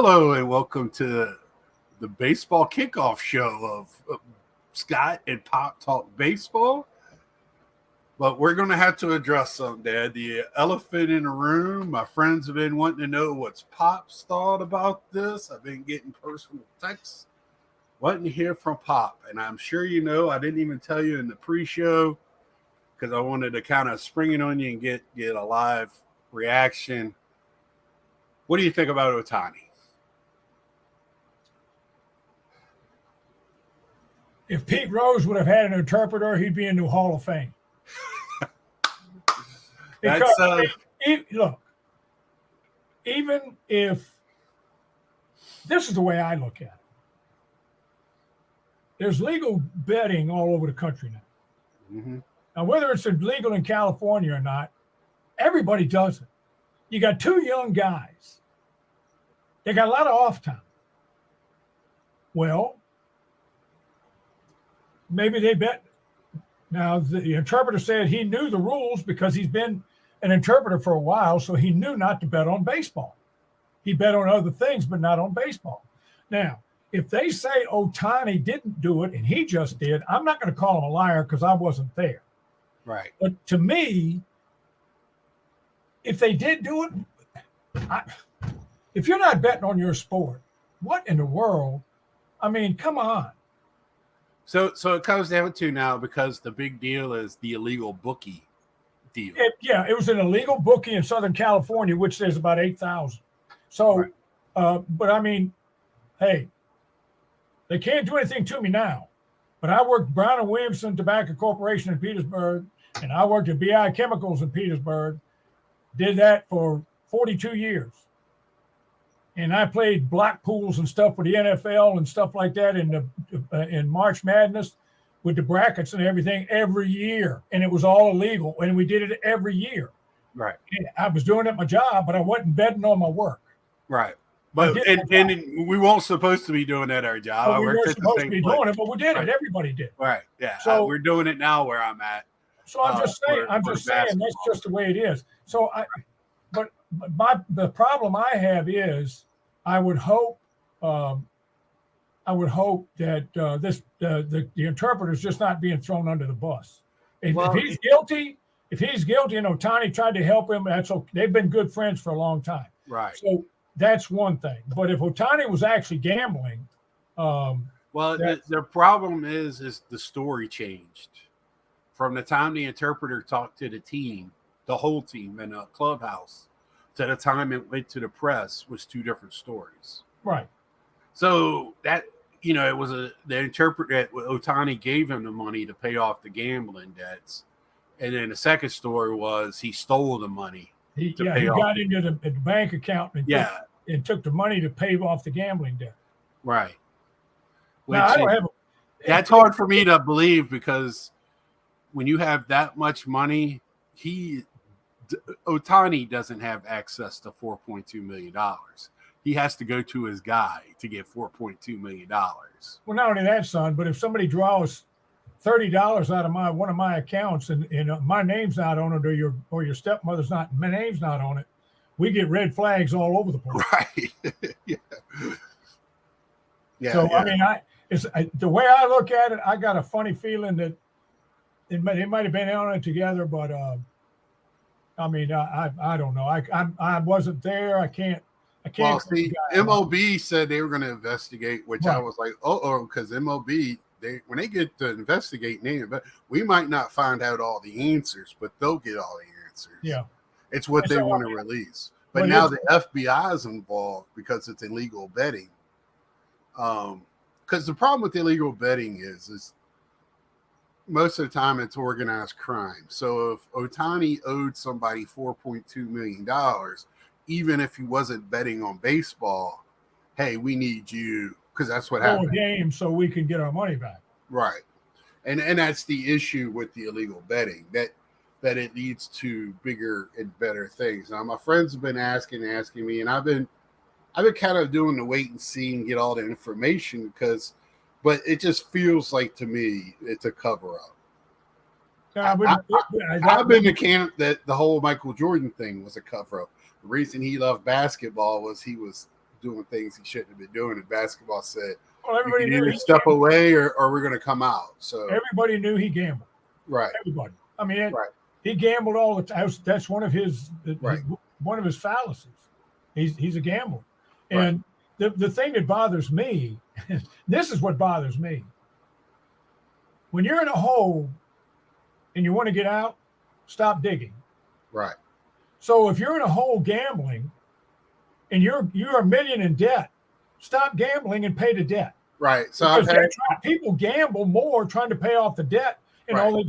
Hello and welcome to the baseball kickoff show of Scott and Pop Talk Baseball. But we're going to have to address something, Dad. The elephant in the room. My friends have been wanting to know what's Pop's thought about this. I've been getting personal texts wanting to hear from Pop. And I'm sure you know, I didn't even tell you in the pre-show because I wanted to kind of spring it on you and get a live reaction. What do you think about Ohtani? If Pete Rose would have had an interpreter, he'd be in the Hall of Fame. Because, look, even if this is the way I look at it, there's legal betting all over the country now. Mm-hmm. Now, whether it's illegal in California or not, everybody does it. You got two young guys. They got a lot of off time. Well, maybe they bet. Now, the interpreter said he knew the rules because he's been an interpreter for a while, so he knew not to bet on baseball. He bet on other things, but not on baseball. Now, if they say Ohtani didn't do it and he just did, I'm not going to call him a liar because I wasn't there. Right. But to me, if they did do it, if you're not betting on your sport, what in the world? I mean, come on. So it comes down to now, because the big deal is the illegal bookie deal. It was an illegal bookie in Southern California, which there's about 8,000. So, right. But I mean, hey, they can't do anything to me now. But I worked Brown and Williamson Tobacco Corporation in Petersburg, and I worked at BI Chemicals in Petersburg. Did that for 42 years. And I played black pools and stuff with the NFL and stuff like that in March Madness with the brackets and everything every year. And it was all illegal. And we did it every year. Right. And I was doing it my job, but I wasn't betting on my work. Right. But and we weren't supposed to be doing that our job. Well, we weren't supposed to be doing it, but we did it. Everybody did. Right. Yeah. So we're doing it now where I'm at. So I'm just saying, that's just the way it is. So the problem I have is I would hope that the interpreter's just not being thrown under the bus. If he's guilty and Ohtani tried to help him, that's okay. They've been good friends for a long time. Right. So that's one thing. But if Ohtani was actually gambling, the problem is the story changed from the time the interpreter talked to the team, the whole team in a clubhouse, to the time it went to the press was two different stories. Right. So that, it was the interpreter, Ohtani gave him the money to pay off the gambling debts. And then the second story was he stole the money. He got into the bank account and took the money to pay off the gambling debt. Right. That's hard for me to believe because when you have that much money, Ohtani doesn't have access to $4.2 million. He has to go to his guy to get $4.2 million. Well, not only that, son, but if somebody draws $30 out of one of my accounts and my name's not on it or your stepmother's not, my name's not on it, we get red flags all over the place. Right. Yeah. So, I mean, the way I look at it, I got a funny feeling that they might have been on it together, but I mean, I don't know. I wasn't there. I can't. Well, see, MLB said they were going to investigate, which I was like, because MLB, when they get to investigate, we might not find out all the answers, but they'll get all the answers. Yeah, it's what they want to release. But now the FBI is involved because it's illegal betting. Because the problem with illegal betting is most of the time it's organized crime. So if Ohtani owed somebody $4.2 million, even if he wasn't betting on baseball, hey, we need you, because that's what happened. Game so we can get our money back. Right. And that's the issue with the illegal betting, that it leads to bigger and better things. Now, my friends have been asking me, and I've been kind of doing the wait and see and get all the information but it just feels like to me it's a cover up. I've been the camp that the whole Michael Jordan thing was a cover up. The reason he loved basketball was he was doing things he shouldn't have been doing. And basketball said, Well, you everybody can knew either he step gambled. away or we're going to come out. So Everybody knew he gambled. right, Everybody. I mean, right, he gambled all the time. That's one of his right, one of his fallacies. He's a gambler. right, And the thing that bothers me, this is what bothers me. When you're in a hole and you want to get out, stop digging. right, So if you're in a hole gambling and you're $1 million in debt, stop gambling and pay the debt. right. So Because people gamble more trying to pay off the debt, and right. all they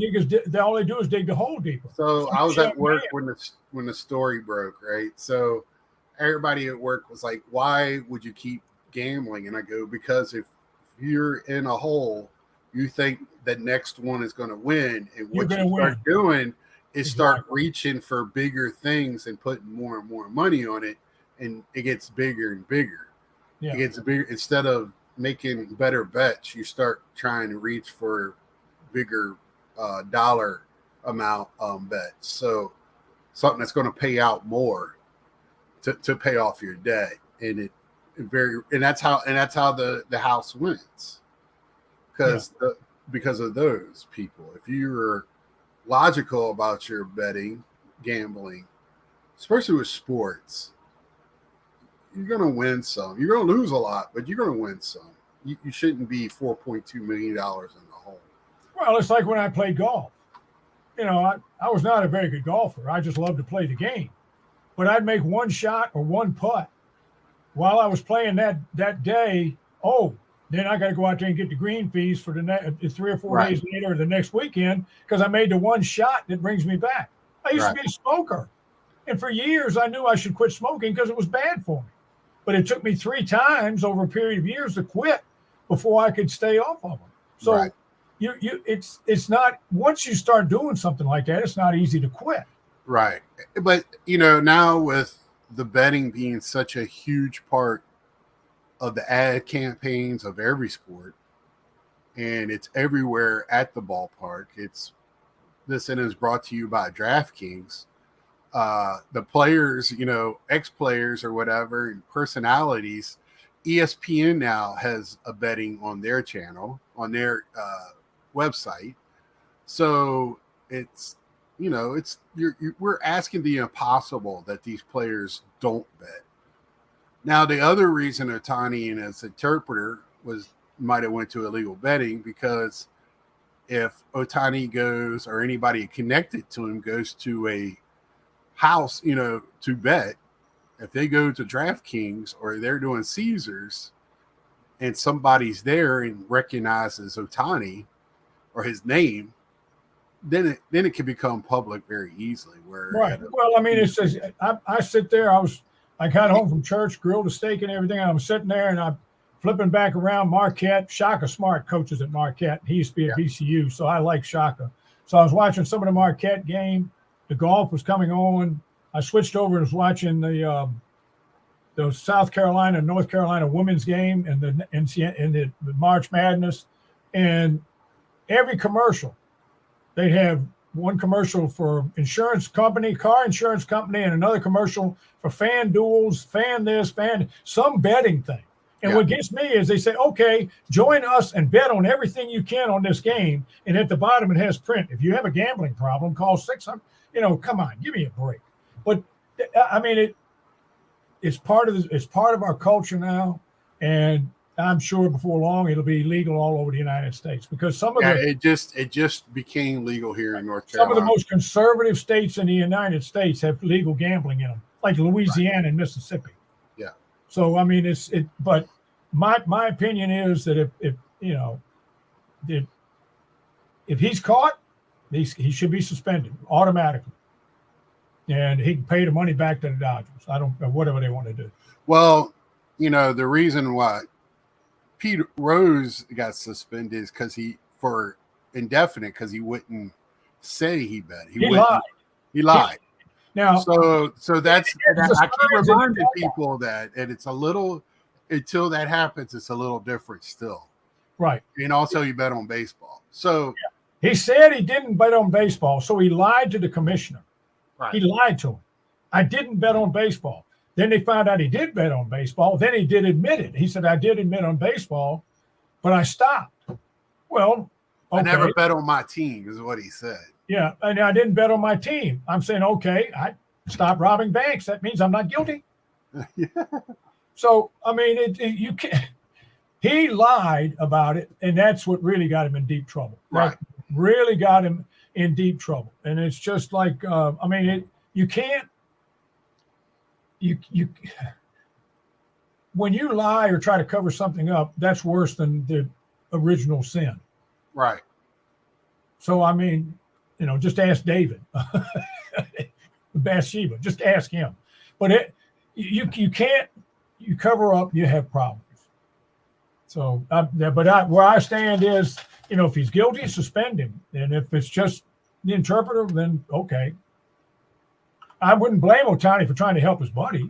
do is dig the hole deeper. So I was at work when the story broke, right? So everybody at work was like, "Why would you keep gambling?" And I go, "Because if you're in a hole, you think the next one is going to win, and what you start doing is start reaching for bigger things and putting more and more money on it, and it gets bigger and bigger. Yeah. It gets bigger. Instead of making better bets, you start trying to reach for bigger dollar amount bets. So something that's going to pay out more to pay off your debt, and that's how the house wins because of those people. If you're logical about your betting, gambling, especially with sports, you're going to win some. You're going to lose a lot, but you're going to win some. You shouldn't be $4.2 million in the hole. Well, it's like when I played golf. You know, I was not a very good golfer. I just loved to play the game. But I'd make one shot or one putt while I was playing that day. Oh, then I got to go out there and get the green fees for the next 3 or 4 days later or the next weekend because I made the one shot that brings me back. I used to be a smoker. And for years, I knew I should quit smoking because it was bad for me. But it took me 3 times over a period of years to quit before I could stay off of them. So it's not, once you start doing something like that, it's not easy to quit. Right. But, now with the betting being such a huge part of the ad campaigns of every sport, and it's everywhere at the ballpark, this is brought to you by DraftKings. The players, ex-players or whatever, and personalities, ESPN now has a betting on their channel, on their website. So we're asking the impossible that these players don't bet. Now, the other reason Ohtani and his interpreter might have went to illegal betting, because if Ohtani goes, or anybody connected to him goes to a house, to bet, if they go to DraftKings or they're doing Caesars and somebody's there and recognizes Ohtani or his name, then it can become public very easily. Well, I mean, it's just, I sit there. I got home from church, grilled a steak and everything. And I'm sitting there and I'm flipping back around Marquette. Shaka Smart coaches at Marquette. He used to be at VCU, so I like Shaka. So I was watching some of the Marquette game. The golf was coming on. I switched over and was watching the South Carolina, North Carolina women's game and the March Madness. And every commercial, they have one commercial for insurance company, car insurance company, and another commercial for fan duels, some betting thing. And what gets me is they say, okay, join us and bet on everything you can on this game. And at the bottom, it has print. If you have a gambling problem, call 600. Come on, give me a break. But I mean, it's part of our culture now. And I'm sure before long it'll be legal all over the United States, because it just became legal here in North Carolina. Some of the most conservative states in the United States have legal gambling in them, like Louisiana and Mississippi. Yeah. So I mean, but my opinion is that if he's caught, he should be suspended automatically, and he can pay the money back to the Dodgers. I don't know, whatever they want to do. Well, the reason why Pete Rose got suspended is for indefinite, because he wouldn't say he bet. He lied. He lied. Now, so that's I keep reminding people that, and it's a little, until that happens, it's a little different still. Right. And also, you bet on baseball. So he said he didn't bet on baseball, so he lied to the commissioner. Right. He lied to him. I didn't bet on baseball. Then they found out he did bet on baseball. Then he did admit it. He said, I did admit on baseball, but I stopped. Well, okay. I never bet on my team is what he said. Yeah, and I didn't bet on my team. I'm saying, okay, I stopped robbing banks. That means I'm not guilty. Yeah. So, I mean, you can't. He lied about it, and that's what really got him in deep trouble. Right. That really got him in deep trouble. And it's just like, you can't. You when you lie or try to cover something up, that's worse than the original sin. Right. So, I mean, just ask David, Bathsheba, just ask him. But you can't, you cover up, you have problems. So, where I stand is, if he's guilty, suspend him. And if it's just the interpreter, then okay. I wouldn't blame Ohtani for trying to help his buddy,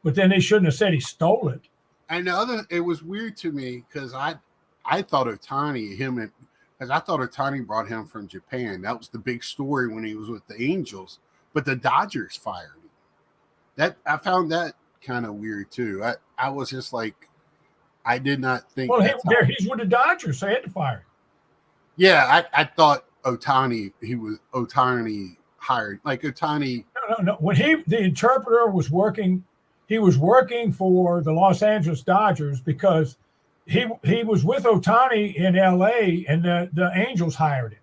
but then they shouldn't have said he stole it. And it was weird to me because I thought Ohtani, because I thought Ohtani brought him from Japan. That was the big story when he was with the Angels, but the Dodgers fired him. I found that kind of weird too. I was just like, I did not think. Well, he's with the Dodgers, so they had to fire him. Yeah, I thought Ohtani hired, like Ohtani. No. When the interpreter was working, he was working for the Los Angeles Dodgers because he was with Ohtani in L.A. and the Angels hired him.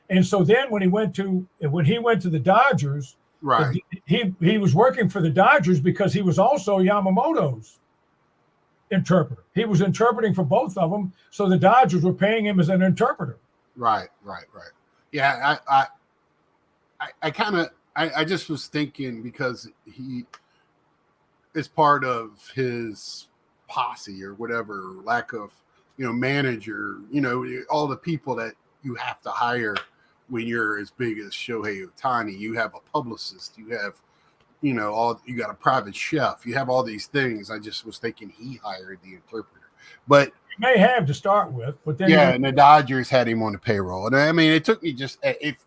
And so then when he went to the Dodgers, right, he was working for the Dodgers because he was also Yamamoto's interpreter. He was interpreting for both of them, so the Dodgers were paying him as an interpreter. Right. Yeah, I just was thinking because he is part of his posse or whatever, lack of, manager, all the people that you have to hire when you're as big as Shohei Ohtani. You have a publicist, you have, you got a private chef, you have all these things. I just was thinking he hired the interpreter, but he may have to start with, but then and the Dodgers had him on the payroll. And I mean, it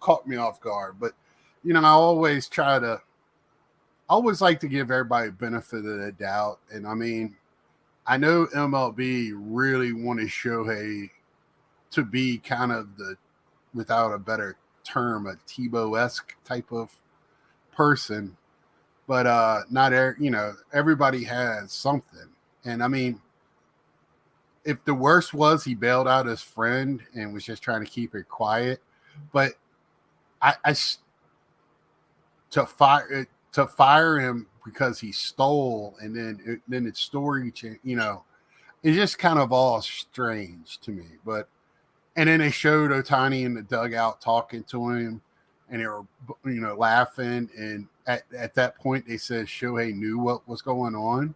caught me off guard, but I always like to give everybody a benefit of the doubt. And I mean, I know MLB really wanted Shohei to be kind of without a better term, a Tebow-esque type of person, but not everybody has something. And I mean, if the worst was he bailed out his friend and was just trying to keep it quiet, but to fire him because he stole and then it's story change, it's just kind of all strange to me. But and then they showed Ohtani in the dugout talking to him, and they were laughing. And at that point, they said Shohei knew what was going on.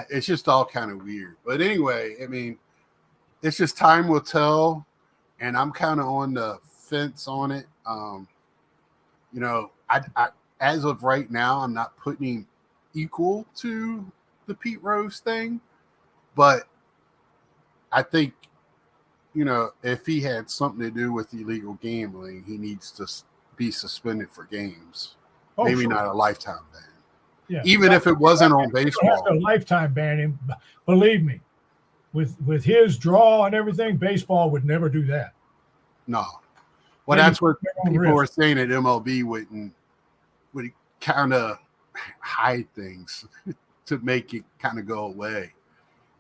It's just all kind of weird. But anyway, I mean, it's just time will tell, and I'm kind of on the fence on it. I as of right now, I'm not putting him equal to the Pete Rose thing, but I think, if he had something to do with illegal gambling, he needs to be suspended for games. Maybe not a lifetime ban. Yeah. Even if it wasn't on baseball. A lifetime ban him. Believe me, with his draw and everything, baseball would never do that. No. Well, that's what people were saying at MLB would kind of hide things to make it kind of go away.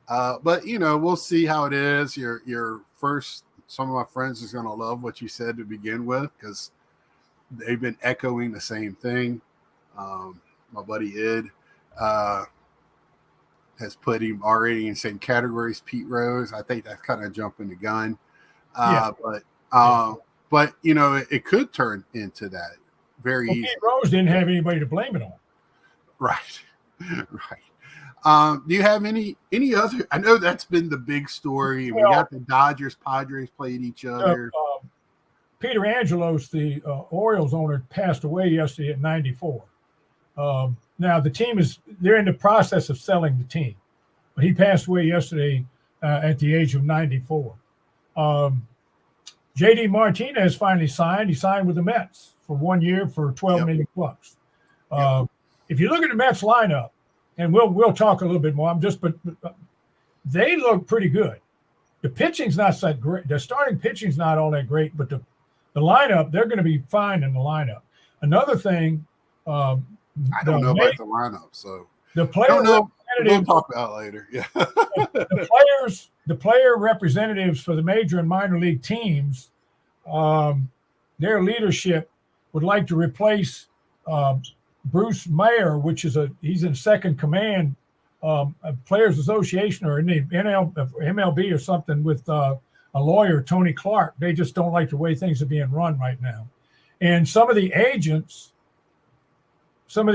But we'll see how it is. Your first, some of my friends is going to love what you said to begin with because they've been echoing the same thing. My buddy Ed has put him already in the same category as Pete Rose. I think that's kind of jumping the gun. But it could turn into that very easy. Pete Rose didn't have anybody to blame it on. Right. Do you have any other? I know that's been the big story. We got the Dodgers, Padres played each other. Peter Angelos, the Orioles owner, passed away yesterday at 94. Now the team they're in the process of selling the team, but he passed away yesterday at the age of 94. JD Martinez finally signed. He signed with the Mets for 1 year for $12 million bucks. If you look at the Mets lineup, and we'll talk a little bit more. But they look pretty good. The pitching's not so great. The starting pitching's not all that great, but the lineup, they're going to be fine in the lineup. Another thing, I don't know about the lineup, so the player we'll talk about it later. Yeah, the player representatives for the major and minor league teams, their leadership would like to replace Bruce Mayer, he's in second command, Players Association or in the MLB or something with a lawyer, Tony Clark. They just don't like the way things are being run right now. And some of the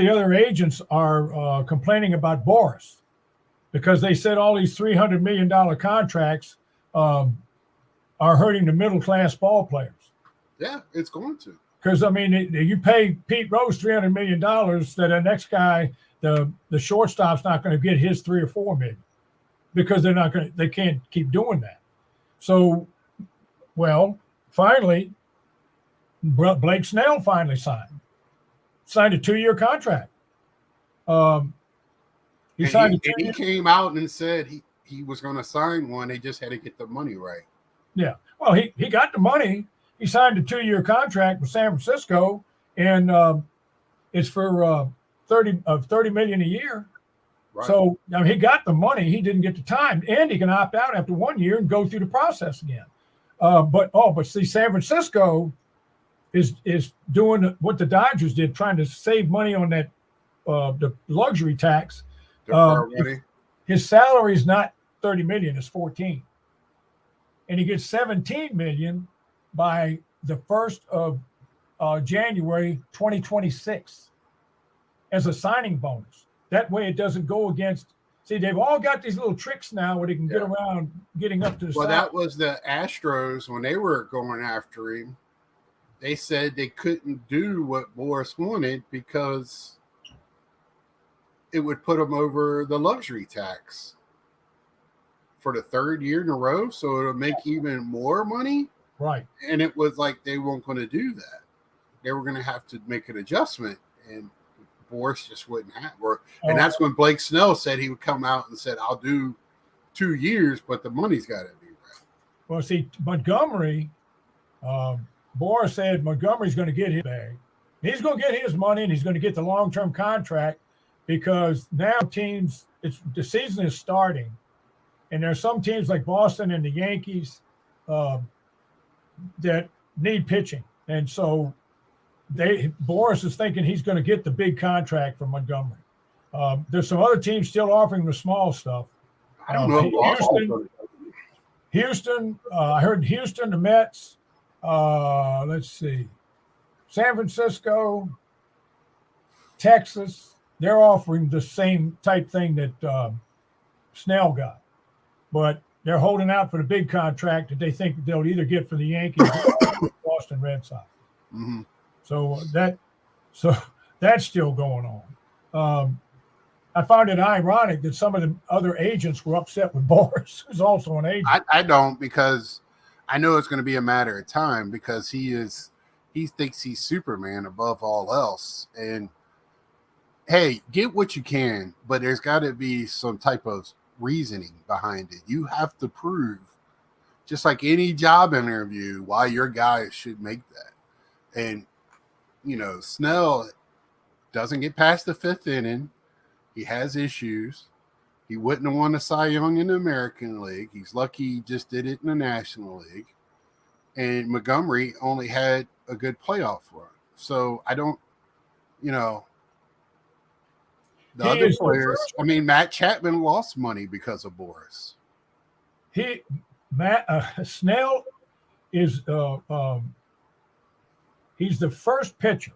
other agents are complaining about Boras because they said all these $300 million contracts are hurting the middle-class ball players. Yeah, it's going to. Because, I mean, you pay Pete Rose $300 million, that the next guy, the shortstop's not going to get his $3 or $4 million because they can't keep doing that. So, well, finally, Blake Snell finally signed a 2-year contract. He came out and said he was going to sign one. They just had to get the money right. Yeah. Well, he got the money. He signed a 2-year contract with San Francisco, and it's for $30 million a year. Right. So now he got the money. He didn't get the time, and he can opt out after 1 year and go through the process again. But see, San Francisco is doing what the Dodgers did, trying to save money on that the luxury tax. His salary is not $30 million; it's $14 million, and he gets $17 million by the 1st of January 2026 as a signing bonus. That way, it doesn't go against. See, they've all got these little tricks now where they can get around getting up to the. Well, that was the Astros when they were going after him. They said they couldn't do what Boras wanted because it would put them over the luxury tax for the 3rd year in a row. So it'll make even more money. Right. And it was like they weren't going to do that. They were going to have to make an adjustment. And Boras just wouldn't have. And that's when Blake Snell said he would come out and said, I'll do 2 years, but the money's got to be right. Well, see, Montgomery, Boras said Montgomery's going to get his bag. He's going to get his money, and he's going to get the long-term contract because now the season is starting, and there are some teams like Boston and the Yankees that need pitching. And so Boras is thinking he's going to get the big contract from Montgomery. There's some other teams still offering the small stuff. I don't know. Houston, I heard Houston, the Mets, let's see, San Francisco, Texas, they're offering the same type thing that Snell got. But they're holding out for the big contract that they think they'll either get for the Yankees or Boston Red Sox. Mm-hmm. So that's still going on. I found it ironic that some of the other agents were upset with Boras, who's also an agent. I don't, because I know it's going to be a matter of time because he thinks he's Superman above all else. And hey, get what you can, but there's got to be some type of reasoning behind it. You have to prove, just like any job interview, why your guy should make that. And Snell doesn't get past the 5th inning. He has issues. He wouldn't have won a Cy Young in the American League. He's lucky he just did it in the National League. And Montgomery only had a good playoff run. So I don't, the other players, Matt Chapman lost money because of Boras. Snell is he's the first pitcher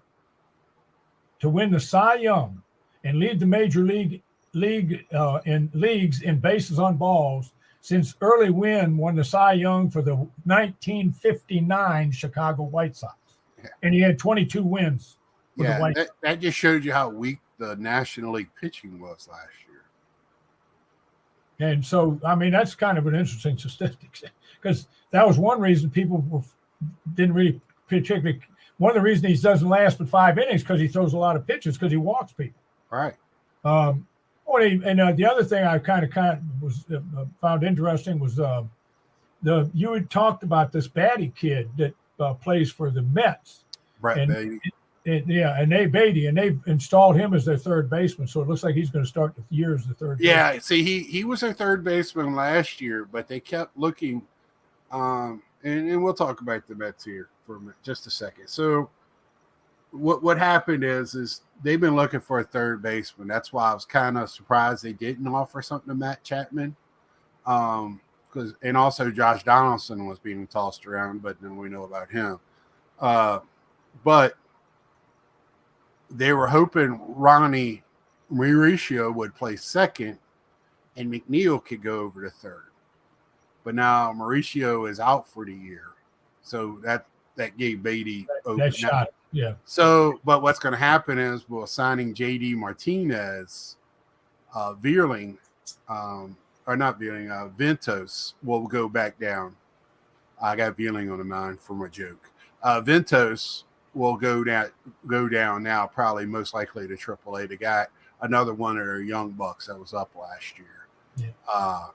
to win the Cy Young and lead the major league in leagues in bases on balls since Early Wynn won the Cy Young for the 1959 Chicago White Sox. Yeah. And he had 22 wins. That just showed you how weak the National League pitching was last year. And so, that's kind of an interesting statistic because that was one reason people didn't really particularly. One of the reasons he doesn't last but 5 innings because he throws a lot of pitches because he walks people. Right. The other thing I kind of was found interesting was you had talked about this Batty kid that plays for the Mets. Brett Beatty. And Beatty, and they installed him as their third baseman. So it looks like he's going to start the year as the third. Yeah, baseman. see, he was their third baseman last year, but they kept looking. And we'll talk about the Mets here for just a second. So what happened is they've been looking for a third baseman. That's why I was kind of surprised they didn't offer something to Matt Chapman. And also Josh Donaldson was being tossed around, but then we know about him. But they were hoping Ronnie Mauricio would play second and McNeil could go over to third. But now Mauricio is out for the year. So that gave Beatty that shot. Yeah. So, but what's going to happen is we're signing JD Martinez, Vierling, or not Vierling, Ventos will go back down. I got Vierling on the mind for my joke. Ventos will go down now, probably most likely to AAA. They got another one of their young bucks that was up last year. Yeah.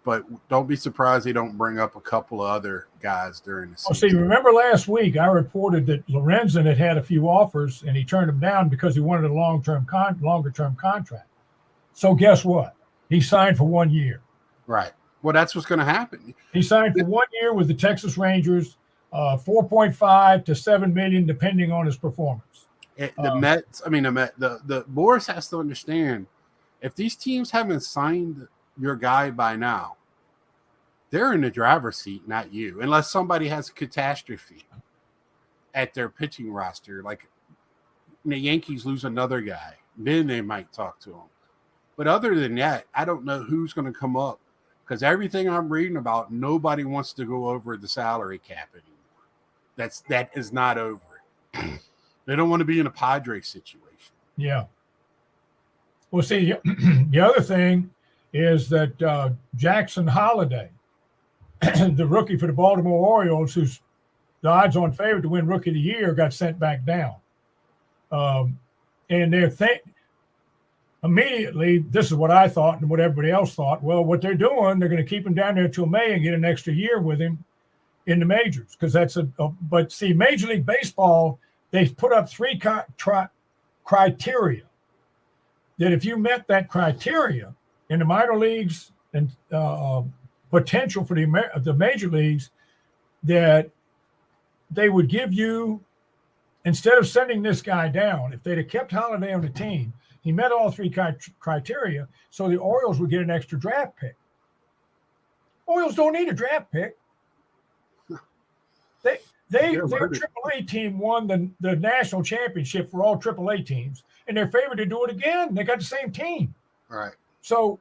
But don't be surprised they don't bring up a couple of other guys during the season. See, remember last week I reported that Lorenzen had a few offers and he turned them down because he wanted a longer-term contract. So guess what? He signed for 1 year. Right. Well, that's what's going to happen. He signed for 1 year with the Texas Rangers, $4.5 to $7 million, depending on his performance. The Boris has to understand, if these teams haven't signed your guy by now, they're in the driver's seat, not you, unless somebody has a catastrophe at their pitching roster. Like the Yankees lose another guy, then they might talk to him. But other than that, I don't know who's going to come up, because everything I'm reading about, nobody wants to go over the salary cap anymore. That is not over it. They don't want to be in a Padres situation. Yeah. Well, see, the other thing is that Jackson Holiday, the rookie for the Baltimore Orioles, who's the odds-on favorite to win Rookie of the Year, got sent back down. And immediately, this is what I thought and what everybody else thought. Well, what they're doing, they're going to keep him down there until May and get an extra year with him in the majors, because but see, Major League Baseball, they've put up three criteria that if you met that criteria in the minor leagues and potential for the major leagues, that they would give you, instead of sending this guy down, if they'd have kept Holiday on the team, he met all three criteria, so the Orioles would get an extra draft pick. Orioles don't need a draft pick. Their AAA team won the national championship for all AAA teams, and they're favored to do it again. They got the same team. Right. So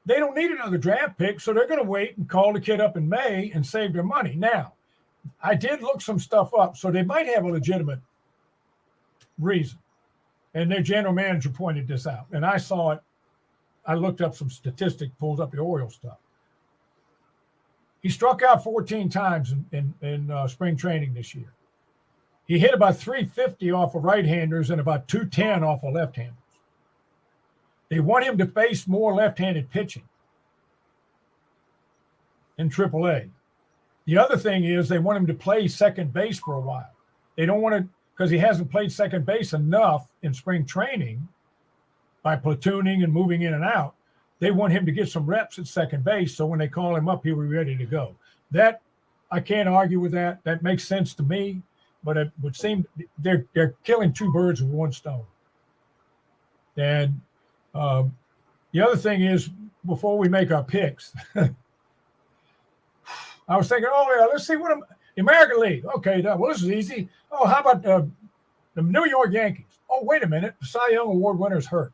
they don't need another draft pick, so they're going to wait and call the kid up in May and save their money. Now, I did look some stuff up, so they might have a legitimate reason. And their general manager pointed this out. And I saw it. I looked up some statistics, pulled up the Orioles stuff. He struck out 14 times in spring training this year. He hit about 350 off of right-handers and about 210 off of left-handers. They want him to face more left-handed pitching in AAA. The other thing is they want him to play second base for a while. They don't want to, because he hasn't played second base enough in spring training by platooning and moving in and out. They want him to get some reps at second base, so when they call him up, he'll be ready to go. That, I can't argue with that. That makes sense to me, but it would seem they're killing two birds with one stone. And the other thing is, before we make our picks, I was thinking, let's see what the American League. Okay, well, this is easy. Oh, how about the New York Yankees? Oh, wait a minute. The Cy Young Award winner's hurt.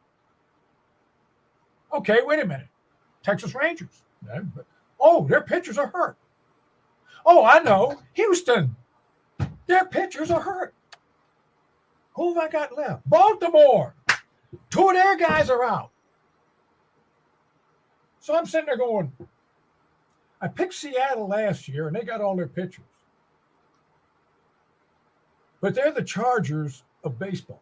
Okay, wait a minute. Texas Rangers. Oh, their pitchers are hurt. Oh, I know. Houston. Their pitchers are hurt. Who have I got left? Baltimore. Two of their guys are out. So I'm sitting there going, I picked Seattle last year, and they got all their pitchers. But they're the Chargers of baseball.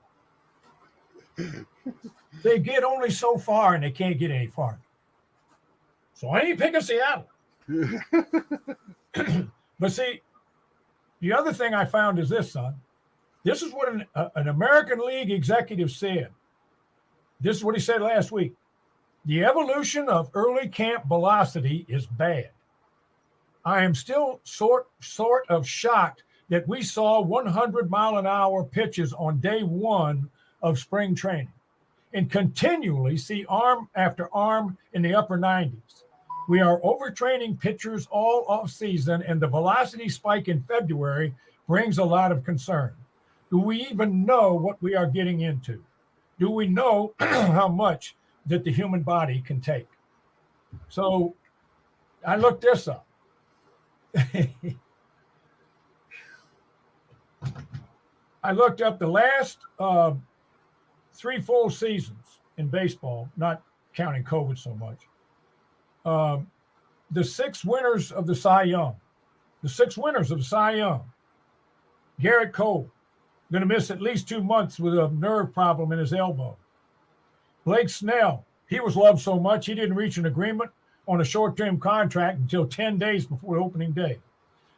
They get only so far, and they can't get any farther. So I ain't picking Seattle. But see, the other thing I found is this, son. This is what an American League executive said. This is what he said last week. The evolution of early camp velocity is bad. I am still sort of shocked that we saw 100-mile-an-hour pitches on day one of spring training and continually see arm after arm in the upper 90s. We are overtraining pitchers all offseason, and the velocity spike in February brings a lot of concern. Do we even know what we are getting into? Do we know how much that the human body can take? So I looked this up. I looked up the last 3 full seasons in baseball, not counting COVID so much. The 6 winners of the Cy Young. Garrett Cole, going to miss at least 2 months with a nerve problem in his elbow. Blake Snell, he was loved so much he didn't reach an agreement on a short-term contract until 10 days before opening day.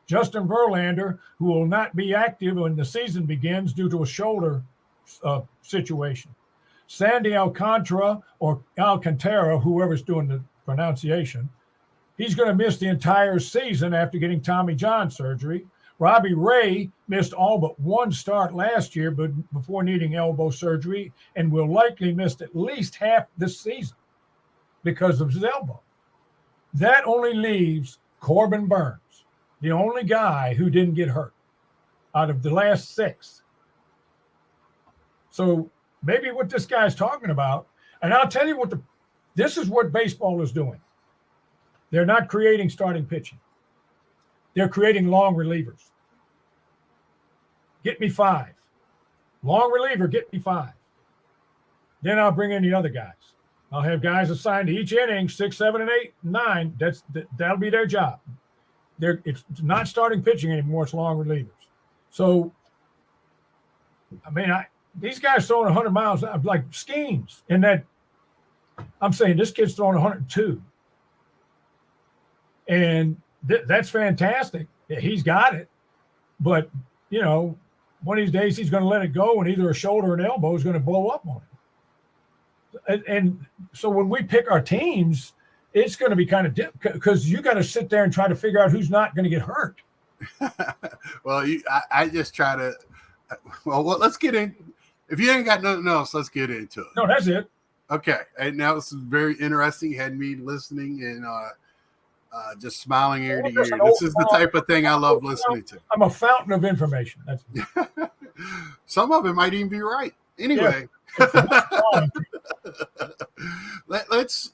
Justin Verlander, who will not be active when the season begins due to a shoulder situation. Sandy Alcantara, or Alcantara, whoever's doing the pronunciation, he's going to miss the entire season after getting Tommy John surgery. Robbie Ray missed all but 1 start last year, but before needing elbow surgery, and will likely miss at least half this season because of his elbow. That only leaves Corbin Burns, the only guy who didn't get hurt out of the last 6. So maybe what this guy's talking about, and I'll tell you this is what baseball is doing. They're not creating starting pitching. They're creating long relievers. Get me 5. Long reliever, get me 5. Then I'll bring in the other guys. I'll have guys assigned to each inning, 6, 7, and 8, 9. That'll be their job. It's not starting pitching anymore. It's long relievers. So, I mean, these guys throwing 100 miles like schemes. And that I'm saying this kid's throwing 102. And that's fantastic. He's got it. But, one of these days he's going to let it go, and either a shoulder or an elbow is going to blow up on him. And so when we pick our teams, it's going to be kind of difficult because you got to sit there and try to figure out who's not going to get hurt. Well, I just try to. Well, let's get in. If you ain't got nothing else, let's get into it. No, that's it. Okay, and now this is very interesting. Had me listening and just smiling ear to ear. This is the type of thing I love listening to. I'm a fountain of information. That's some of it might even be right. Anyway, let's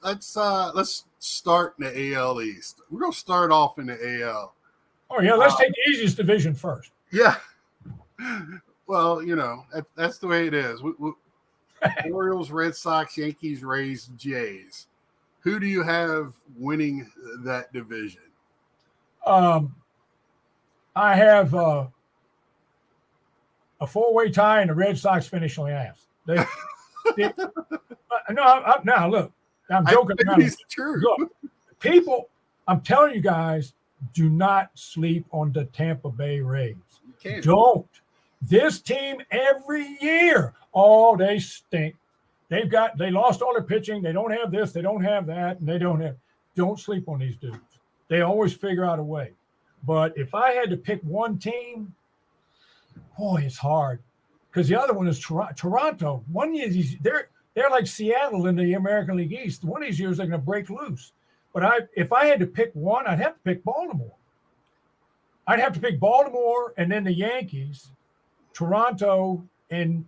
start in the AL East. We're gonna start off in the AL. Oh yeah, let's take the easiest division first. Yeah. Well, that's the way it is. Orioles, Red Sox, Yankees, Rays, Jays. Who do you have winning that division? I have a 4-way tie, and the Red Sox finish last. Now look, I'm joking around. It's true. Look, people, I'm telling you guys, do not sleep on the Tampa Bay Rays. You can't. Don't. This team every year, they stink. They lost all their pitching. They don't have this. They don't have that. And don't sleep on these dudes. They always figure out a way. But if I had to pick one team, boy, it's hard. Because the other one is Toronto. One year, they're like Seattle in the American League East. One of these years, they're going to break loose. But if I had to pick one, I'd have to pick Baltimore. I'd have to pick Baltimore and then the Yankees, Toronto, and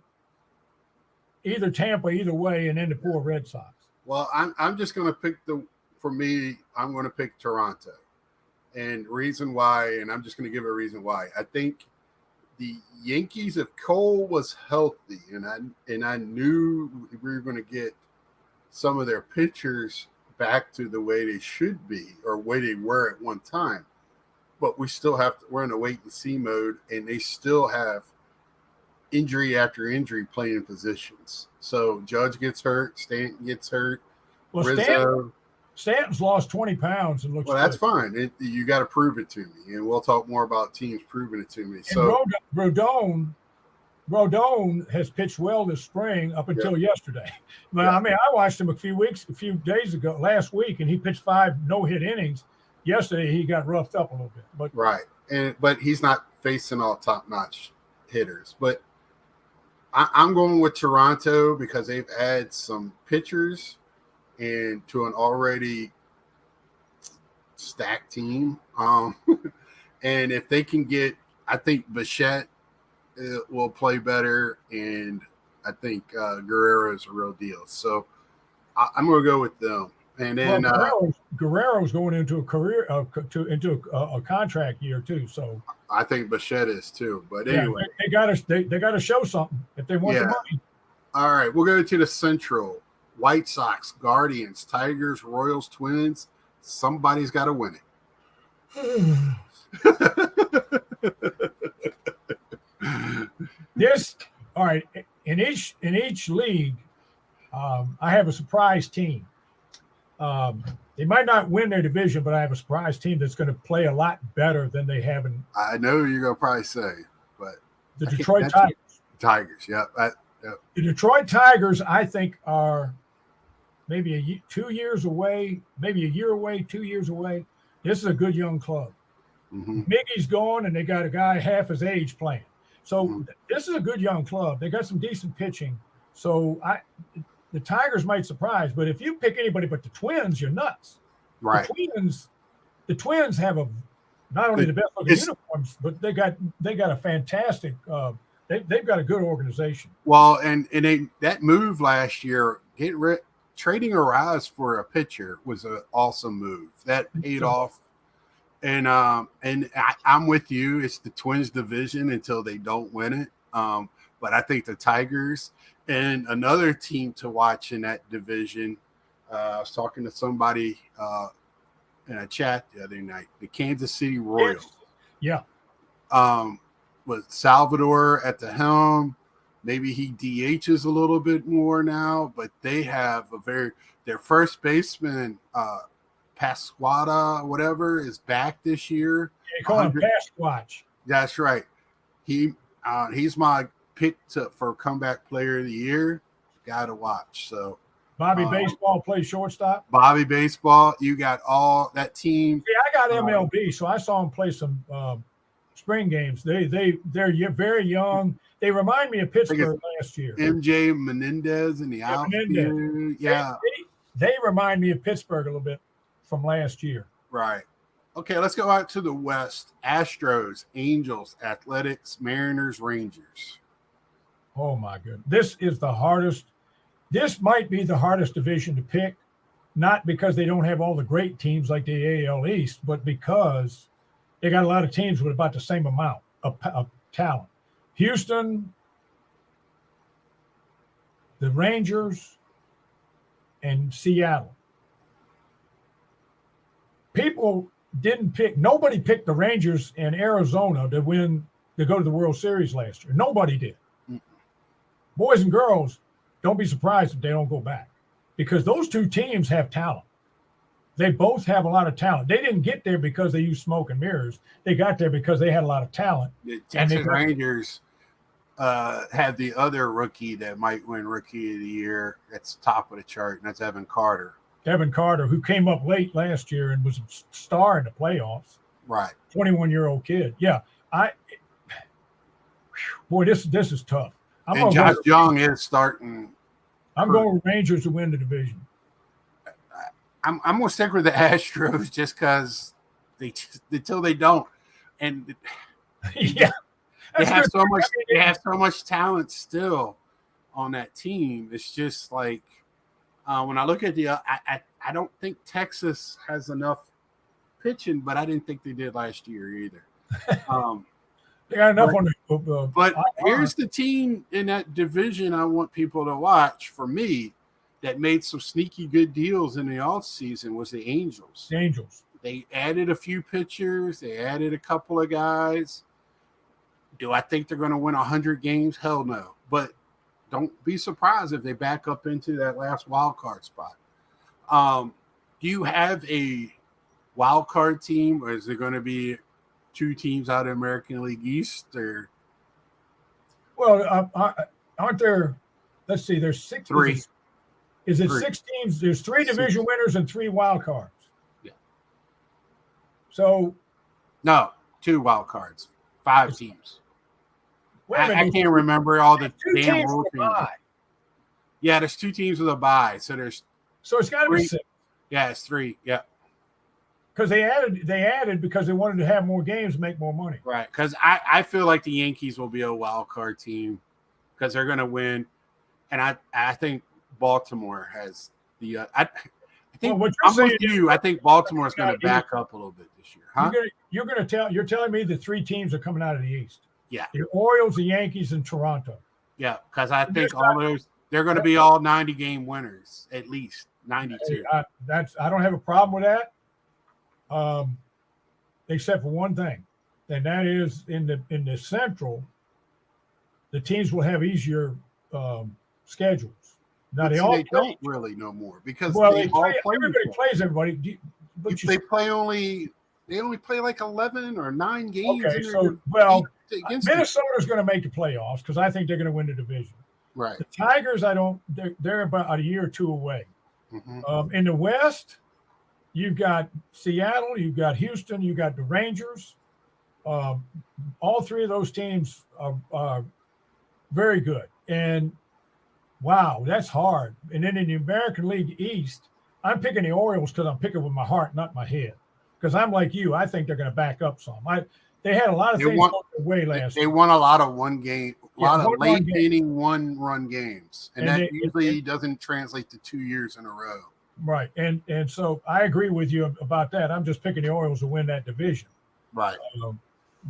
either Tampa, either way, and then the poor Red Sox. Well, I'm just going to pick I'm going to pick Toronto. And reason why, and I'm just going to give a reason why. I think the Yankees, if Cole was healthy, and I knew we were going to get some of their pitchers back to the way they should be or way they were at one time, but we're in a wait and see mode, and they still have injury after injury playing positions. So Judge gets hurt, Stanton gets hurt, Well, Rizzo. Stanton's lost 20 pounds and looks Well, that's good. fine. You got to prove it to me, and we'll talk more about teams proving it to me. And So Rodon has pitched well this spring up until yesterday. But I mean, I watched him a few days ago, last week, and he pitched 5 no-hit innings. Yesterday, he got roughed up a little bit. But but he's not facing all top-notch hitters. But I'm going with Toronto because they've added some pitchers and to an already stacked team. And if they can get, I think Bichette will play better, and I think Guerrero is a real deal. So I'm going to go with them. And then Guerrero's going into a career into a contract year too. So I think Bichette is too. But anyway, they got to show something if they want the money. All right, we'll go to the Central. White Sox, Guardians, Tigers, Royals, Twins. Somebody's got to win it. All right. In each league, I have a surprise team. They might not win their division, but I have a surprise team that's going to play a lot better than they have in. I know you're going to probably say, but the Detroit Tigers. Tigers, yeah. The Detroit Tigers, I think, are maybe 2 years away, maybe a year away, 2 years away. This is a good young club. Mm-hmm. Miggy's gone, and they got a guy half his age playing. So this is a good young club. They got some decent pitching. So the Tigers might surprise, but if you pick anybody but the Twins, you're nuts. Right. The Twins have not only the best looking uniforms, but they got a fantastic. They've got a good organization. Well, and that move last year, trading Arise for a pitcher was an awesome move. That paid off. And I'm with you. It's the Twins division until they don't win it. But I think the Tigers and another team to watch in that division. I was talking to somebody in a chat the other night. The Kansas City Royals. Yeah. With Salvador at the helm. Maybe he DHs a little bit more now, but they have their first baseman, Pasquata, whatever, is back this year. Yeah, you call him Pasquatch. That's right. He's my pick for comeback player of the year. Got to watch. So Bobby Baseball plays shortstop. Bobby Baseball, you got all that team. Yeah, I got MLB, so I saw him play some spring games. They're very young. They remind me of Pittsburgh last year. MJ Menendez in the outfield. Yeah. They remind me of Pittsburgh a little bit from last year. Right. Okay, let's go out to the West. Astros, Angels, Athletics, Mariners, Rangers. Oh, my goodness. This is the hardest. This might be the hardest division to pick, not because they don't have all the great teams like the AL East, but because they got a lot of teams with about the same amount of talent. Houston, the Rangers, and Seattle. Nobody picked the Rangers and Arizona to go to the World Series last year. Nobody did. Mm-hmm. Boys and girls, don't be surprised if they don't go back, because those two teams have talent. They both have a lot of talent. They didn't get there because they used smoke and mirrors. They got there because they had a lot of talent. The Texas Rangers have the other rookie that might win Rookie of the Year. That's top of the chart, and that's Evan Carter. Evan Carter, who came up late last year and was a star in the playoffs. Right. 21-year-old kid. Yeah. This is tough. And Josh Young is starting. I'm going with Rangers to win the division. I'm going to stick with the Astros just because until they don't. And yeah. They have so much talent still on that team. It's just like when I look at I don't think Texas has enough pitching, but I didn't think they did last year either. They got enough on the but here's the team in that division I want people to watch for me that made some sneaky good deals in the offseason was the Angels. The Angels. They added a few pitchers. They added a couple of guys. Do I think they're going to win 100 games? Hell no. But don't be surprised if they back up into that last wild card spot. Do you have a wild card team, or is it going to be 2 teams out of American League East? Or Well, aren't there? Let's see. There's 6. 3. Is it 3. 6 teams? There's 3 division winners and 3 wild cards. Yeah. So no, 2 wild cards, 5 teams. I can't remember all the damn rule teams. Yeah, there's 2 teams with a bye, so it's got to be 6. Yeah, it's 3. Yeah, because they added because they wanted to have more games, make more money. Right, because I feel like the Yankees will be a wild card team because they're going to win, and I think Baltimore has the. I think I'm with you. I think Baltimore is going to back up a little bit this year, huh? You're telling me the 3 teams are coming out of the East. Yeah, the Orioles, the Yankees, and Toronto. Yeah, because I think all those they're going to be all 90-game winners, at least 92. I don't have a problem with that, except for one thing, and that is in the Central, the teams will have easier schedules. Now they don't really no more because everybody plays everybody. But they only play like 11 or 9 games. Okay, Minnesota's going to make the playoffs because I think they're going to win the division. Right. The Tigers, they're about a year or 2 away. Mm-hmm. In the West, you've got Seattle, you've got Houston, you've got the Rangers. All 3 of those teams are very good. And wow, that's hard. And then in the American League East, I'm picking the Orioles because I'm picking with my heart, not my head. Because I'm like you, I think they're going to back up some. They had a lot of things going their way last year. They won a lot of late inning 1-run games, and that usually doesn't translate to 2 years in a row. Right, and so I agree with you about that. I'm just picking the Orioles to win that division. Right,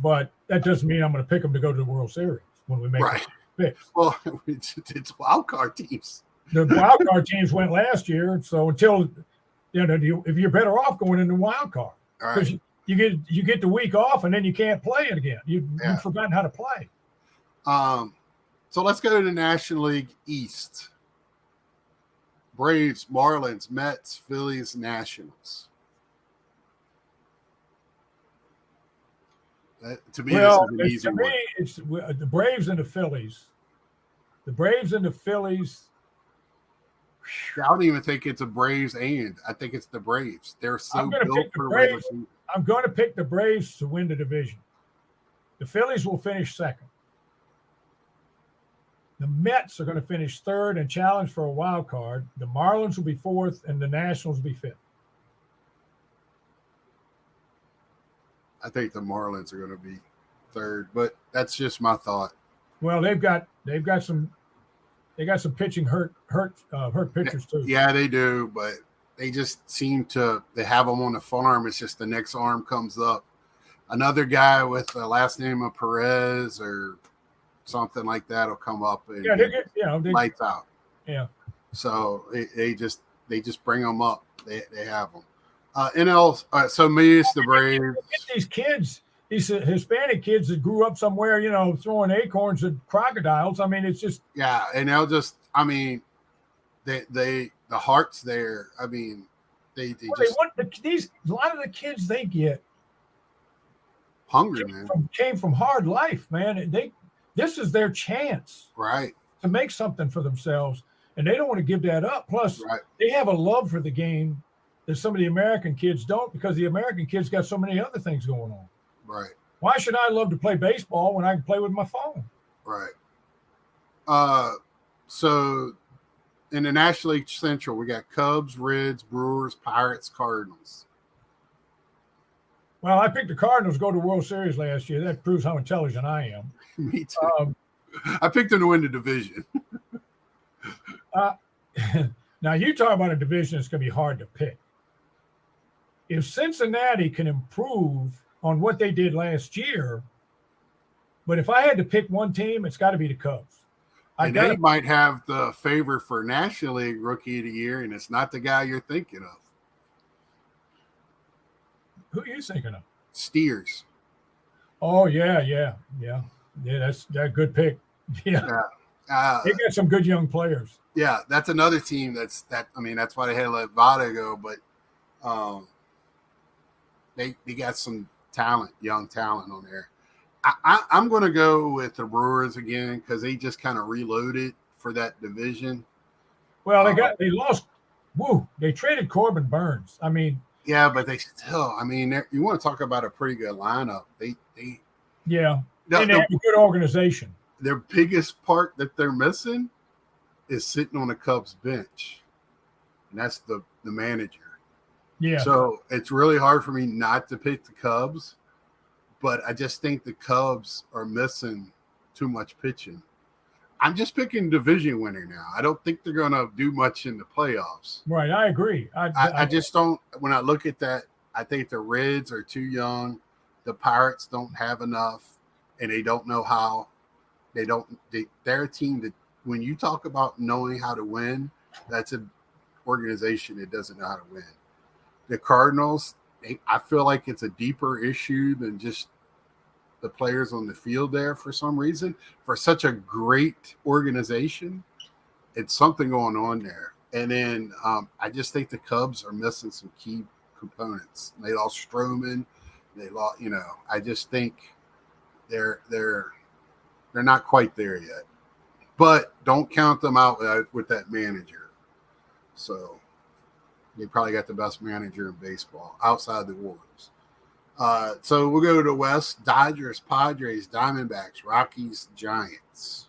but that doesn't mean I'm going to pick them to go to the World Series when we make the picks. Well, it's wild card teams. The wild card teams went last year, so until if you're better off going in the wild card. Because you get the week off and then you can't play it again. You've forgotten how to play. So let's go to the National League East. Braves, Marlins, Mets, Phillies, Nationals. To me, this is an easy one. It's the Braves and the Phillies. The Braves and the Phillies. I don't even think it's a Braves and. I think it's the Braves. They're so built for the regular season. I'm going to pick the Braves to win the division. The Phillies will finish second. The Mets are going to finish third and challenge for a wild card. The Marlins will be fourth, and the Nationals will be fifth. I think the Marlins are going to be third, but that's just my thought. Well, they've got some pitching hurt pitchers too. Yeah, they do, but they just seem to have them on the farm. It's just the next arm comes up. Another guy with the last name of Perez or something like that will come up and lights out. Yeah. So they just bring them up. They have them. NL. So me, it's the Braves. These kids, these Hispanic kids that grew up somewhere, throwing acorns at crocodiles. I mean, it's just and they'll just. I mean, the heart's there. I mean, a lot of the kids they get hungry, came from hard life, man. This is their chance, right, to make something for themselves, and they don't want to give that up. Plus, they have a love for the game that some of the American kids don't, because the American kids got so many other things going on. Right. Why should I love to play baseball when I can play with my phone? Right. So in the National League Central, we got Cubs, Reds, Brewers, Pirates, Cardinals. Well, I picked the Cardinals to go to the World Series last year. That proves how intelligent I am. Me too. I picked them to win the division. Now, you talk about a division that's going to be hard to pick. If Cincinnati can improve on what they did last year, but if I had to pick one team, it's got to be the Cubs. They might have the favor for National League Rookie of the Year, and it's not the guy you're thinking of. Who are you thinking of? Steers. Oh, yeah. Yeah, that's a good pick. Yeah, they got some good young players. Yeah, that's another team that's why they had to let Vada go, but they got some young talent on there. I'm going to go with the Brewers again because they just kind of reloaded for that division. Well, they lost. Woo! They traded Corbin Burns. I mean, yeah, but they still. I mean, you want to talk about a pretty good lineup. They and they have a good organization. Their biggest part that they're missing is sitting on the Cubs bench, and that's the manager. Yeah. So it's really hard for me not to pick the Cubs, but I just think the Cubs are missing too much pitching. I'm just picking division winner now. I don't think they're going to do much in the playoffs. Right, I agree. I just don't. When I look at that, I think the Reds are too young. The Pirates don't have enough, and they don't know how. They're a team that when you talk about knowing how to win, that's an organization that doesn't know how to win. The Cardinals, I feel like it's a deeper issue than just the players on the field there for some reason. For such a great organization, it's something going on there. And then I just think the Cubs are missing some key components. They lost Stroman. They lost, I just think they're not quite there yet. But don't count them out with that manager. So they probably got the best manager in baseball outside the Warriors. So we'll go to the West. Dodgers, Padres, Diamondbacks, Rockies, Giants.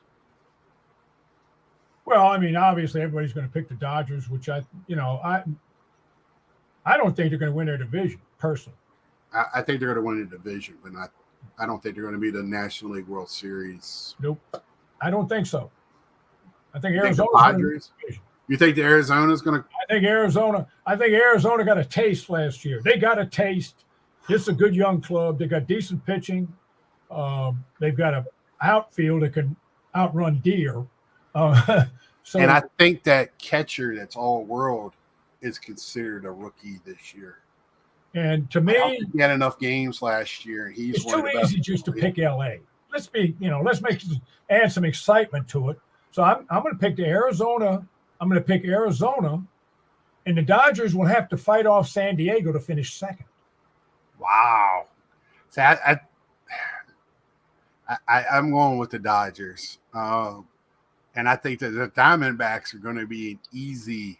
Well, I mean, obviously everybody's going to pick the Dodgers, which I don't think they're going to win their division personally. I think they're going to win the division, but I don't think they're going to be the National League World Series. Nope. I don't think so. I think Arizona's Padres. You think the Arizona's going to? I think Arizona got a taste last year. They got a taste. This is a good young club. They got decent pitching. They've got an outfield that can outrun deer. And I think that catcher that's all world is considered a rookie this year. And to me, he had enough games last year. It's too easy just to pick LA. Let's add some excitement to it. So I'm going to pick Arizona. I'm going to pick Arizona, and the Dodgers will have to fight off San Diego to finish second. Wow. So I'm going with the Dodgers. And I think that the Diamondbacks are going to be an easy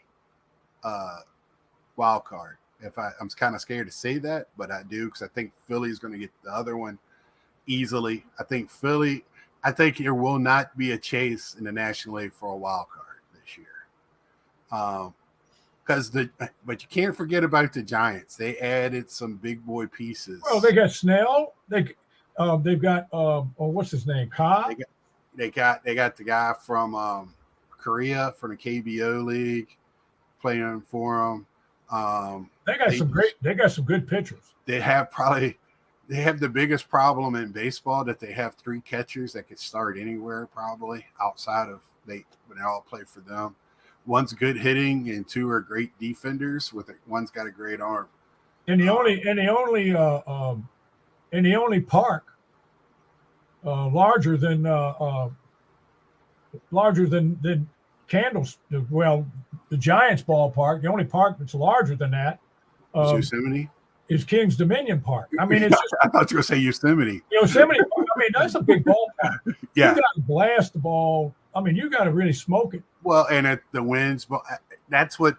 wild card. I'm kind of scared to say that, but I do because I think Philly's going to get the other one easily. I think there will not be a chase in the National League for a wild card this year. But you can't forget about the Giants. They added some big boy pieces. Well, they got Snell. They've got what's his name? Cobb. They got the guy from Korea from the KBO League playing for them. They got some good pitchers. They have the biggest problem in baseball that they have three catchers that could start anywhere probably outside of when they all play for them. One's good hitting and two are great defenders. One's got a great arm. And the only park larger than Candles. Well, the Giants ballpark. The only park that's larger than that Yosemite is King's Dominion Park. I mean, it's just, I thought you were going to say Yosemite. Yosemite Park. I mean, that's a big ballpark. Yeah, you got to blast the ball. I mean, you got to really smoke it. Well, and at the winds, that's what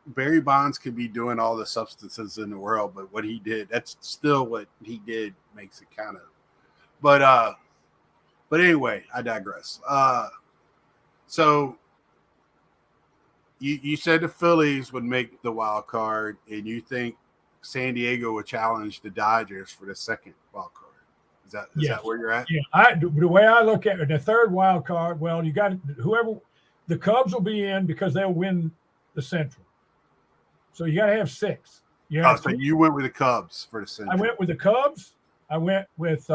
Barry Bonds could be doing all the substances in the world, but what he did, that's still what he did makes it kind of. But anyway, I digress. So you said the Phillies would make the wild card, and you think San Diego would challenge the Dodgers for the second wild card. Is that where you're at? Yeah, the way I look at it, the third wild card, well, you got the Cubs will be in because they'll win the Central. So you got to have six. So you went with the Cubs for the Central. I went with the Cubs. I went with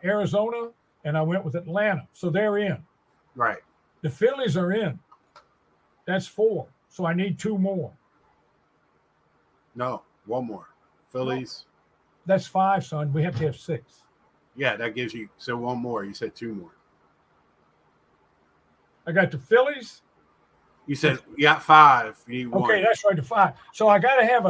Arizona, and I went with Atlanta. So they're in. Right. The Phillies are in. That's 4. So I need 2 more. No, 1 more. Phillies. That's 5, son. We have to have 6. Yeah, that gives you one more. You said two more. I got the Phillies. You said you got five. You need one. Okay, that's right, the five. So I got to have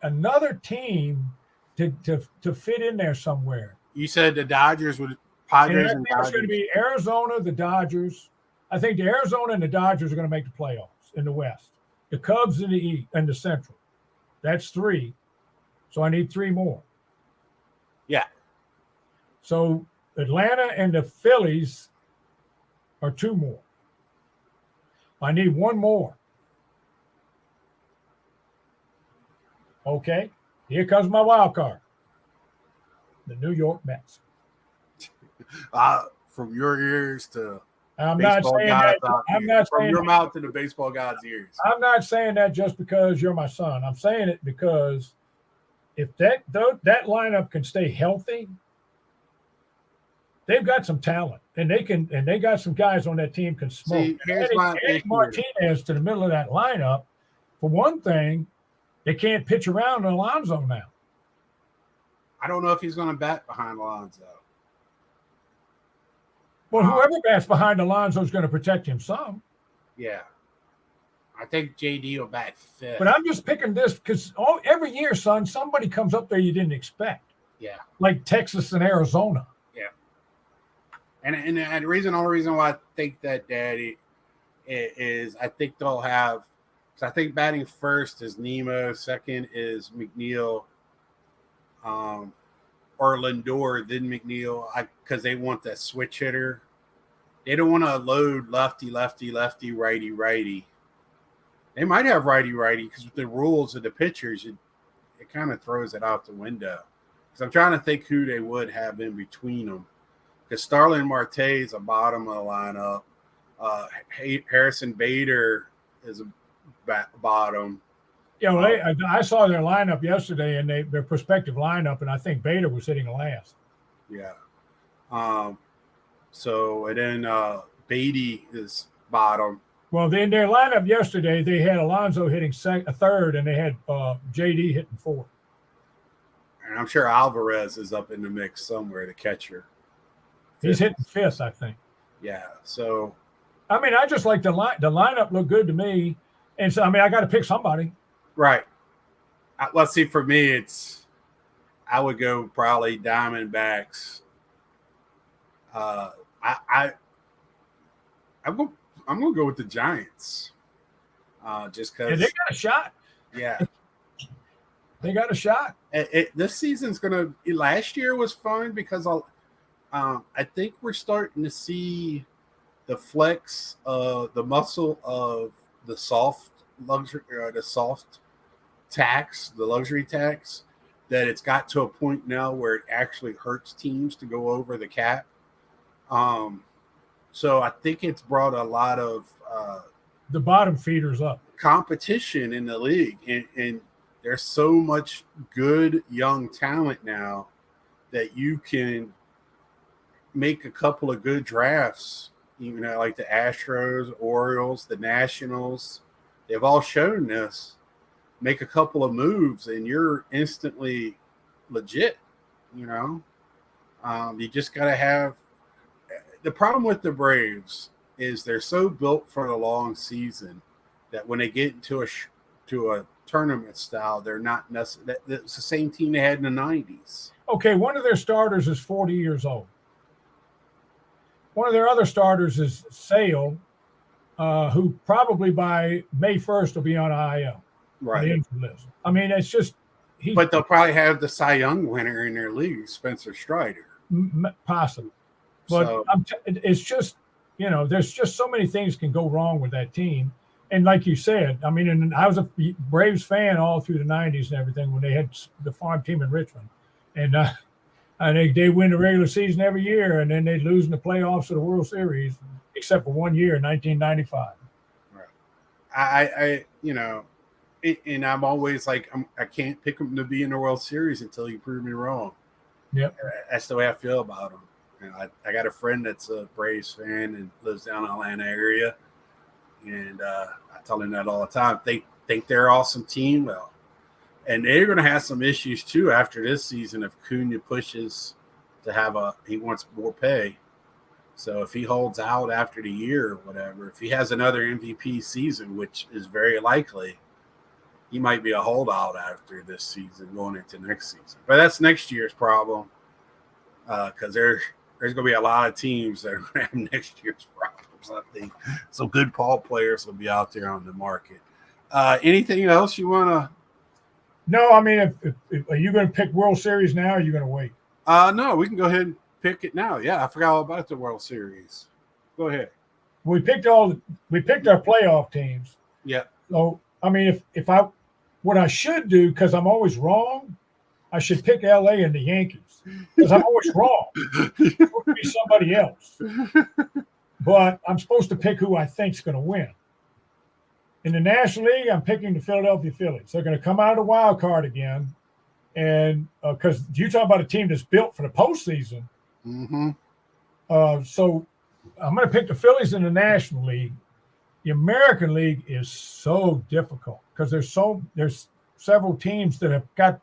another team to fit in there somewhere. You said the Dodgers would And Padres I and think it's going Dodgers. to be Arizona, the Dodgers. I think the Arizona and the Dodgers are going to make the playoffs in the West. The Cubs in the East and the Central. That's three. So I need three more. Yeah. So Atlanta and the Phillies are two more. I need one more. Okay. Here comes my wild card. The New York Mets. From your ears to I'm not saying that. I'm not from saying your mouth to the baseball god's ears. I'm not saying that just because you're my son. I'm saying it because if that lineup can stay healthy, they've got some talent, and they got some guys on that team can smoke. See, here's my adding issue. Martinez to the middle of that lineup, for one thing, they can't pitch around Alonso now. I don't know if he's going to bat behind Alonso. Well, whoever bats behind Alonso is going to protect him some. Yeah. I think JD will bat fifth. But I'm just picking this because every year, son, somebody comes up there you didn't expect. Yeah. Like Texas and Arizona. Yeah. And the only reason why I think that, Daddy, is I think they'll have – so I think batting first is Nemo, second is McNeil, or Lindor, then McNeil, because they want that switch hitter. They don't want to load lefty, lefty, lefty, righty, righty. They might have righty, righty, because with the rules of the pitchers, it kind of throws it out the window. Because I'm trying to think who they would have in between them. Because Starling Marte is a bottom of the lineup. Harrison Bader is a bottom. Yeah, well, I saw their lineup yesterday, and their prospective lineup, and I think Bader was hitting last. Yeah. So, and then Beatty is bottom. Well, in their lineup yesterday, they had Alonso hitting third, and they had JD hitting fourth. And I'm sure Alvarez is up in the mix somewhere, the catcher. He's hitting fifth, I think. Yeah. So, I mean, I just like the lineup looked good to me, and so I mean, I got to pick somebody. Right. Let's see. For me, I would go probably Diamondbacks. I'm gonna go with the Giants. Just because they got a shot. Yeah. They got a shot. This season's gonna. Last year was fun because I think we're starting to see the flex, the muscle of the soft luxury, the soft tax, the luxury tax, that it's got to a point now where it actually hurts teams to go over the cap. So I think it's brought a lot of the bottom feeders up competition in the league, and there's so much good young talent now that you can make a couple of good drafts. Even like the Astros, Orioles, the Nationals, they've all shown this. Make a couple of moves, and you're instantly legit. You know, you just got to have. The problem with the Braves is they're so built for the long season that when they get into a tournament style, they're not necessarily. It's the same team they had in the 90s. Okay, one of their starters is 40 years old. One of their other starters is Sale, who probably by May 1st will be on IL. Right. The injured list. I mean, it's just. But they'll probably have the Cy Young winner in their league, Spencer Strider. Possibly. But it's just, there's just so many things can go wrong with that team. And like you said, I mean, and I was a Braves fan all through the 90s and everything when they had the farm team in Richmond. And they win the regular season every year, and then they'd lose in the playoffs of the World Series, except for one year in 1995. Right. And I'm always like, I can't pick them to be in the World Series until you prove me wrong. Yep. That's the way I feel about them. I got a friend that's a Braves fan and lives down in the Atlanta area, and I tell him that all the time. They think they're an awesome team, and they're going to have some issues too after this season if Cunha pushes he wants more pay. So if he holds out after the year or whatever, if he has another MVP season, which is very likely, he might be a holdout after this season going into next season. But that's next year's problem because there's going to be a lot of teams that are going to have next year's problems, I think. So good ball players will be out there on the market. Anything else you want to? No, I mean, if are you going to pick World Series now or are you going to wait? No, we can go ahead and pick it now. Yeah, I forgot all about the World Series. Go ahead. We picked our playoff teams. Yeah. So I mean, what I should do, because I'm always wrong, I should pick LA and the Yankees because I'm always wrong. It's supposed to be somebody else, but I'm supposed to pick who I think's going to win. In the National League, I'm picking the Philadelphia Phillies. They're going to come out of the wild card again, and because you talk about a team that's built for the postseason. Mm-hmm. So I'm going to pick the Phillies in the National League. The American League is so difficult because there's several teams that have got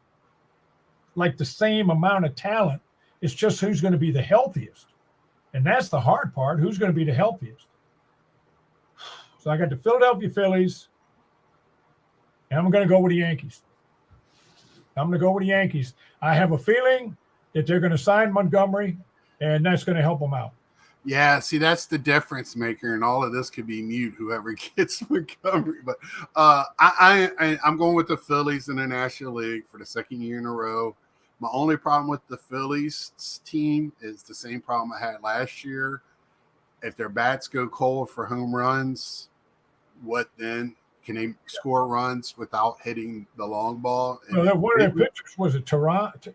like the same amount of talent. It's just who's going to be the healthiest, and that's the hard part. Who's going to be the healthiest? So I got the Philadelphia Phillies, and I'm going to go with the Yankees. I have a feeling that they're going to sign Montgomery, and that's going to help them out. Yeah, see, that's the difference maker, and all of this could be mute, whoever gets Montgomery. But I'm going with the Phillies in the National League for the second year in a row. My only problem with the Phillies team is the same problem I had last year. If their bats go cold for home runs, what then? Can they score runs without hitting the long ball? And one of their pitchers was a Toronto.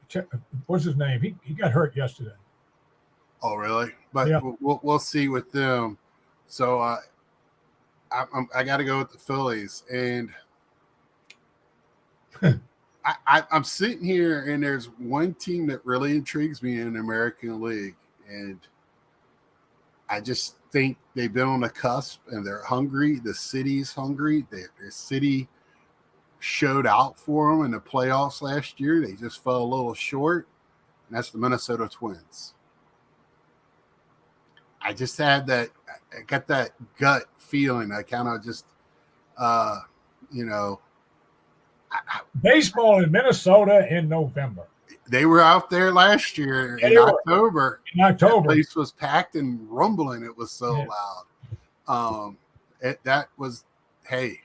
What's his name? He got hurt yesterday. Oh, really? But yeah. we'll see with them. So I got to go with the Phillies, and I'm sitting here, and there's one team that really intrigues me in the American League, and I just think they've been on the cusp, and they're hungry. The city's hungry. Their city showed out for them in the playoffs last year. They just fell a little short, and that's the Minnesota Twins. I just had that. I got that gut feeling. I kind of just, baseball in Minnesota in November. They were out there last year in October. That place was packed and rumbling. It was so loud. That was, hey,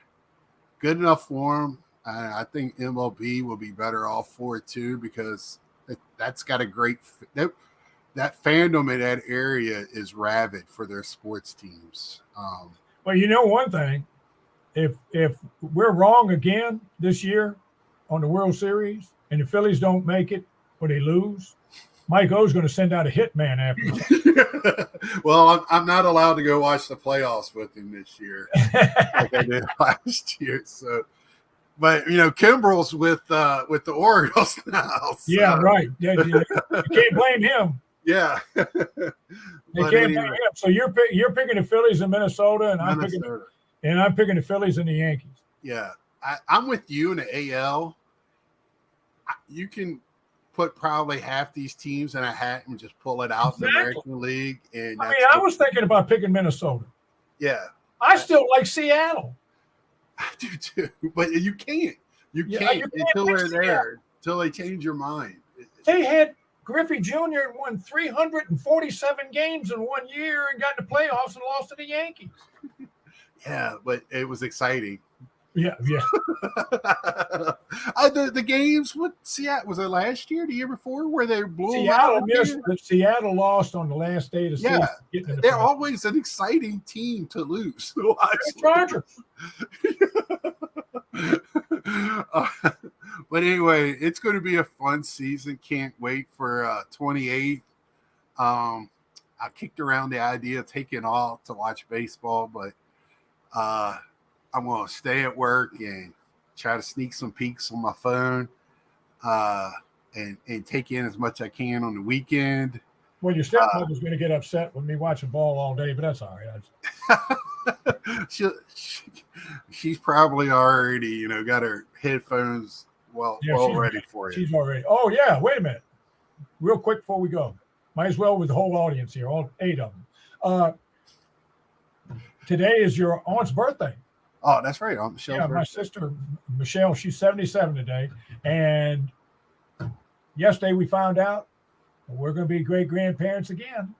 good enough for them. I think MLB will be better off for it too because that's got a great that fandom in that area is rabid for their sports teams. Well, you know one thing, if we're wrong again this year on the World Series and the Phillies don't make it or they lose, Mike O's going to send out a hitman after. Well, I'm not allowed to go watch the playoffs with him this year like I did last year. So, but Kimbrel's with the Orioles now. So. Yeah, right. Yeah, you can't blame him. Yeah. They can't blame him. So you're picking the Phillies in Minnesota, and I'm picking the Phillies and the Yankees. Yeah, I'm with you in the AL. You can put probably half these teams in a hat and just pull it out in the American League. And I was thinking about picking Minnesota. Yeah. I still like Seattle. I do too, but you can't. You can't until they're there, until they change your mind. They had Griffey Jr. won 347 games in 1 year and got in the playoffs and lost to the Yankees. Yeah, but it was exciting. Yeah. The games with Seattle, was it last year, the year before, where they blew Seattle? Seattle lost on the last day of the season. Yeah, they're always an exciting team to lose. Chargers. But anyway, it's going to be a fun season. Can't wait for 28. I kicked around the idea of taking off to watch baseball, but I'm going to stay at work and try to sneak some peeks on my phone and take in as much I can on the weekend. Well, your stepmother's going to get upset with me watching ball all day, but that's all right. She's probably already, got her headphones ready for you. She's already. Oh, yeah. Wait a minute. Real quick before we go. Might as well with the whole audience here, all 8 of them. Today is your aunt's birthday. Oh, that's right. On Michelle's birthday. My sister Michelle, she's 77 today, and yesterday we found out we're going to be great grandparents again.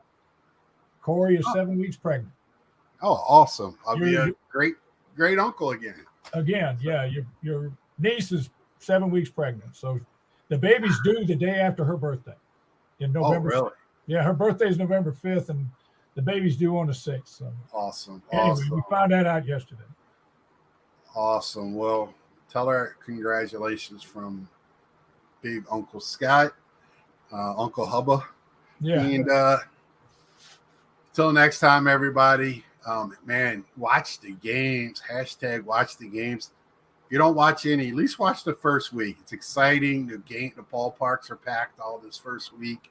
Corey is 7 weeks pregnant. Oh, awesome! I'll be a great uncle again. Again, yeah. Your niece is 7 weeks pregnant, so the baby's due the day after her birthday in November. Oh, really? Yeah, her birthday is November 5th, and the baby's due on the 6th. So. Awesome. Anyway, awesome. we found that out yesterday. Awesome. Well, tell her congratulations from Big Uncle Scott, Uncle Hubba. Yeah. And till next time, everybody. Man, watch the games. # watch the games. If you don't watch any, at least watch the first week. It's exciting. The ballparks are packed all this first week.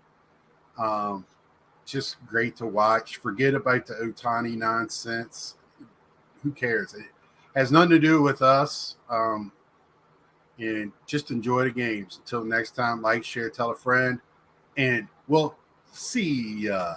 Just great to watch. Forget about the Ohtani nonsense. Who cares? It has nothing to do with us. And just enjoy the games. Until next time, like, share, tell a friend, and we'll see ya.